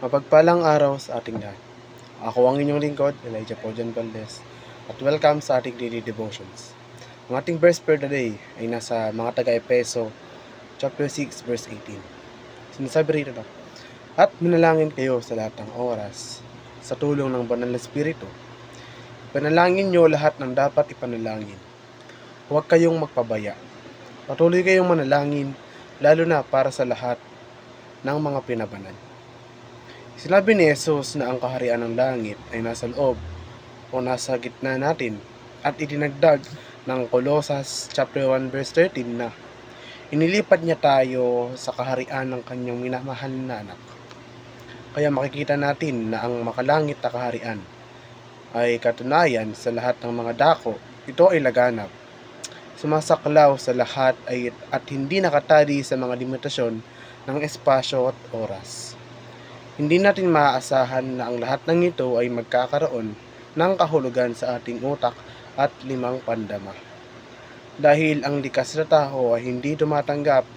Mapagpalang araw sa ating lahat. Ako ang inyong lingkod, Elijah Pojan Valdez, at welcome sa ating daily devotions. Ang ating verse per day ay nasa mga taga-Epeso, chapter 6, verse 18. Sinasabi rito, at manalangin kayo sa lahat ng oras, sa tulong ng banal na Espiritu. Panalangin nyo lahat ng dapat ipanalangin. Huwag kayong magpabaya. Patuloy kayong manalangin, lalo na para sa lahat ng mga pinabanal. Sinabi ni Jesus na ang kaharian ng langit ay nasa loob o nasa gitna natin at itinagdag ng Colossus chapter 1 verse 13 na inilipat niya tayo sa kaharian ng kanyang minamahal na anak. Kaya makikita natin na ang makalangit na kaharian ay katunayan sa lahat ng mga dako. Ito ay laganap, sumasaklaw sa lahat at hindi nakatali sa mga limitasyon ng espasyo at oras. Hindi natin maaasahan na ang lahat ng ito ay magkakaroon ng kahulugan sa ating utak at limang pandama. Dahil ang likas na tao ay hindi tumatanggap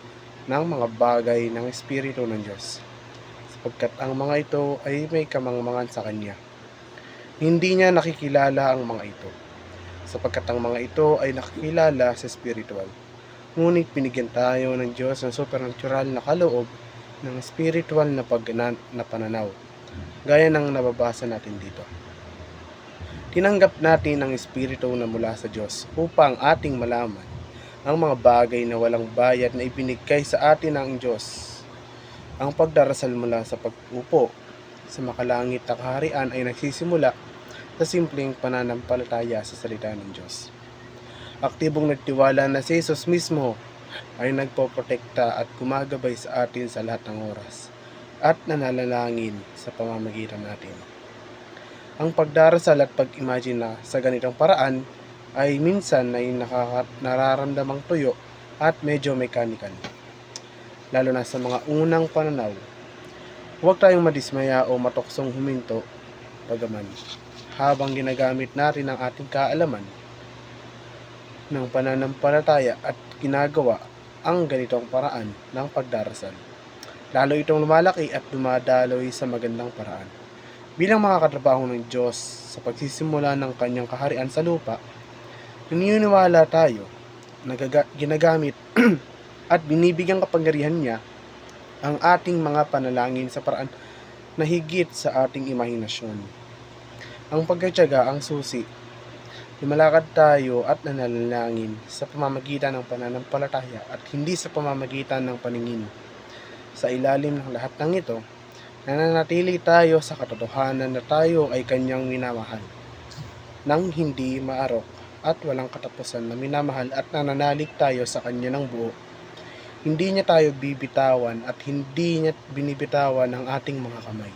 ng mga bagay ng Espiritu ng Diyos, sapagkat ang mga ito ay may kamangmangan sa Kanya. Hindi niya nakikilala ang mga ito, sapagkat ang mga ito ay nakikilala sa spiritual. Ngunit binigyan tayo ng Diyos ng supernatural na kaloob ng spiritual na pananaw, gaya ng nababasa natin dito. Tinanggap natin ang Espiritu na mula sa Diyos upang ating malaman ang mga bagay na walang bayad na ibinigay sa atin ng Diyos. Ang pagdarasal mula sa pag-upo sa makalangit na kaharian ay nagsisimula sa simpleng pananampalataya sa salita ng Diyos. Aktibong nagtiwala na si Jesus mismo ay nagpoprotekta at gumagabay sa atin sa lahat ng oras at nananalangin sa pamamagitan natin. Ang pagdarasal at pag-imagine na sa ganitong paraan ay minsan ay nararamdamang tuyo at medyo mechanical, lalo na sa mga unang pananaw. Huwag tayong madismaya o matoksong huminto, bagaman habang ginagamit natin ang ating kaalaman ng pananampalataya at ginagawa ang ganitong paraan ng pagdarasal, lalo itong lumalaki at dumadaloy sa magandang paraan. Bilang mga katrabaho ng Diyos sa pagsisimula ng kanyang kaharian sa lupa, naniniwala tayo na ginagamit at binibigyang kapangyarihan niya ang ating mga panalangin sa paraan na higit sa ating imahinasyon. Ang pagtitiyaga ang susi. Lumalakad tayo at nananalangin sa pamamagitan ng pananampalataya at hindi sa pamamagitan ng paningin. Sa ilalim ng lahat ng ito, nananatili tayo sa katotohanan na tayo ay kanyang minamahal, nang hindi maarok at walang katapusan na minamahal at nananalig tayo sa kanya ng buo. Hindi niya tayo bibitawan at hindi niya binibitawan ang ating mga kamay.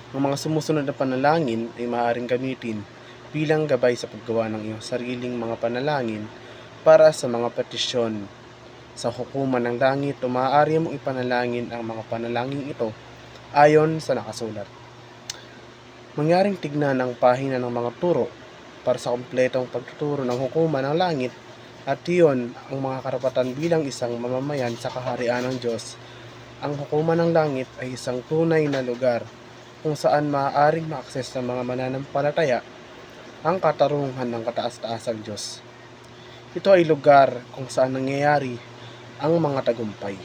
Ang mga sumusunod na panalangin ay maaaring gamitin bilang gabay sa paggawa ng iyong sariling mga panalangin para sa mga petisyon sa hukuman ng langit, o maaari mong ipanalangin ang mga panalangin ito ayon sa nakasulat. Mangyaring tignan ang pahina ng mga turo para sa kompletong pagtuturo ng hukuman ng langit, at iyon ang mga karapatan bilang isang mamamayan sa kaharian ng Diyos. Ang hukuman ng langit ay isang tunay na lugar kung saan maaaring ma-access ng mga mananampalataya ang katarungan ng kataas-taasang Diyos. Ito ay lugar kung saan nangyayari ang mga tagumpay.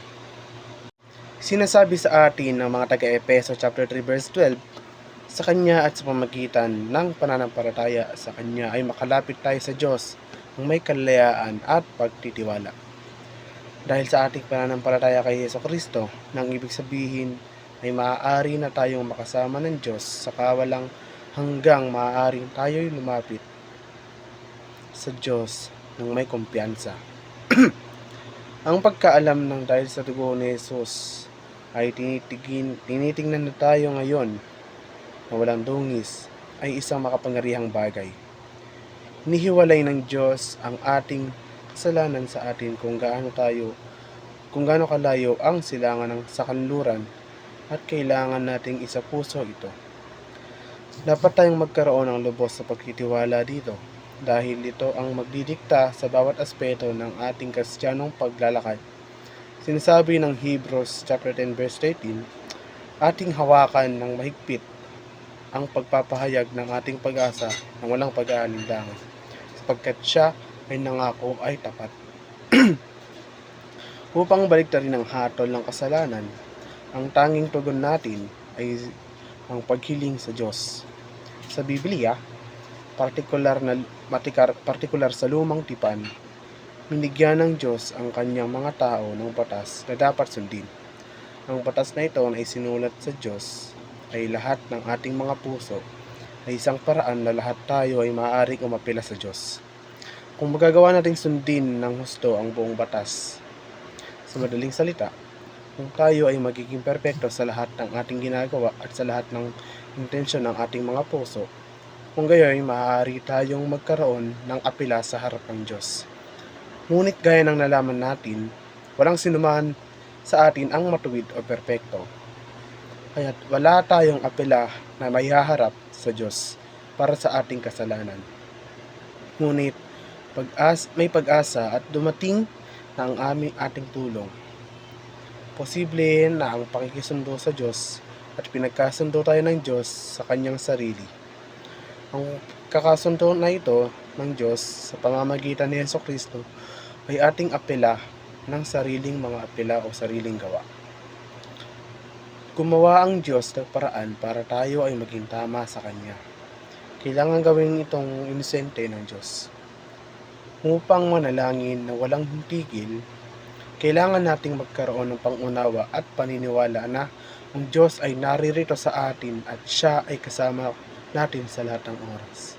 Sinasabi sa atin ng mga taga-Epeso chapter 3 verse 12, sa Kanya at sa pamamagitan ng pananampalataya sa Kanya ay makalapit tayo sa Diyos ng may kalayaan at pagtitiwala. Dahil sa ating pananampalataya kay Jesucristo, nang ibig sabihin ay maaari na tayong makasama ng Diyos sa kawalang hanggang maaaring tayo'y lumapit sa Diyos ng may kumpiyansa. Ang pagkaalam ng dahil sa dugo ni Jesus ay tinitingnan na tayo ngayon na walang dungis ay isang makapangyarihang bagay. Nihiwalay ng Diyos ang ating kasalanan sa atin kung gaano kalayo ang silangan ng sakanluran, at kailangan nating isapuso ito. Dapat tayong magkaroon ng lubos sa pagtitiwala dito, dahil ito ang magdidikta sa bawat aspeto ng ating kristyanong paglalakad. Sinasabi ng Hebrews chapter 10 verse 13, ating hawakan ng mahigpit ang pagpapahayag ng ating pag-asa ng walang pag-aalinlangan, sapagkat siya ay nangako ay tapat. Upang baliktarin ang hatol ng kasalanan, ang tanging tugon natin ay ang paghiling sa Diyos. Sa Biblia, partikular sa lumang tipan, binigyan ng Diyos ang kanyang mga tao ng batas na dapat sundin. Ang batas na ito na isinulat sa Diyos ay lahat ng ating mga puso ay isang paraan na lahat tayo ay maaaring umapela sa Diyos. Kung magagawa nating sundin ng husto ang buong batas, sa madaling salita, kung tayo ay magiging perpekto sa lahat ng ating ginagawa at sa lahat ng intensyon ng ating mga puso, kung gayon maaari tayong magkaroon ng apela sa harap ng Diyos. Ngunit gaya ng nalaman natin, walang sinuman sa atin ang matuwid o perpekto. Kaya't wala tayong apela na maihaharap sa Diyos para sa ating kasalanan. Ngunit may pag-asa at dumating na ang ating tulong. Posible na ang pakikisundo sa Diyos at pinagkasundo tayo ng Diyos sa kanyang sarili. Ang kakasundo na ito ng Diyos sa pamamagitan ni Jesucristo ay ating apela ng sariling mga apela o sariling gawa. Gumawa ang Diyos ng paraan para tayo ay maging tama sa Kanya. Kailangan gawin itong inosente ng Diyos. Upang manalangin na walang tigil, kailangan nating magkaroon ng pangunawa at paniniwala na ang Diyos ay naririto sa atin at Siya ay kasama natin sa lahat ng oras.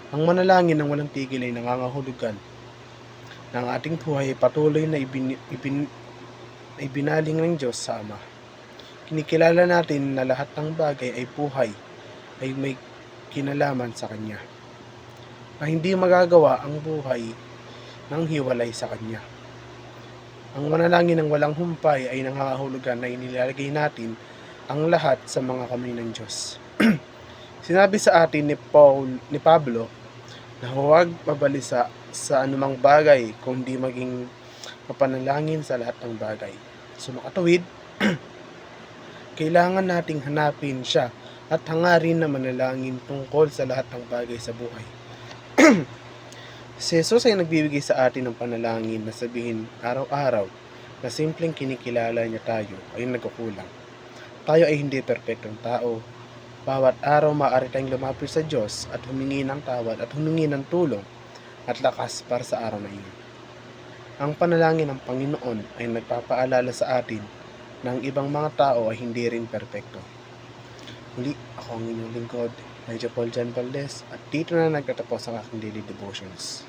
Ang manalangin ng walang tigil ay nangangahulugan na ang ating buhay ay patuloy na ibinaling ng Diyos sa Ama. Kinikilala natin na lahat ng bagay ay buhay ay may kinalaman sa Kanya, na hindi magagawa ang buhay ng hiwalay sa Kanya. Ang manalangin ng walang humpay ay nangangahulugan na inilalagay natin ang lahat sa mga kamay ng Diyos. Sinabi sa atin ni Pablo na huwag mabalisa sa anumang bagay kundi maging mapanalangin sa lahat ng bagay. So makatuwid, kailangan nating hanapin siya at hangarin na manalangin tungkol sa lahat ng bagay sa buhay. Si Jesus ay nagbibigay sa atin ng panalangin na sabihin araw-araw na simpleng kinikilala niya tayo ay nagkukulang. Tayo ay hindi perpektong tao. Bawat araw maaari tayong lumapit sa Diyos at humingi ng tawad at humingi ng tulong at lakas para sa araw na iyon. Ang panalangin ng Panginoon ay nagpapaalala sa atin na ang ibang mga tao ay hindi rin perpekto. Muli, ako ang inyong lingkod, Elijah Paul Jan Valdez, at dito na nagtatapos ang aking daily devotions.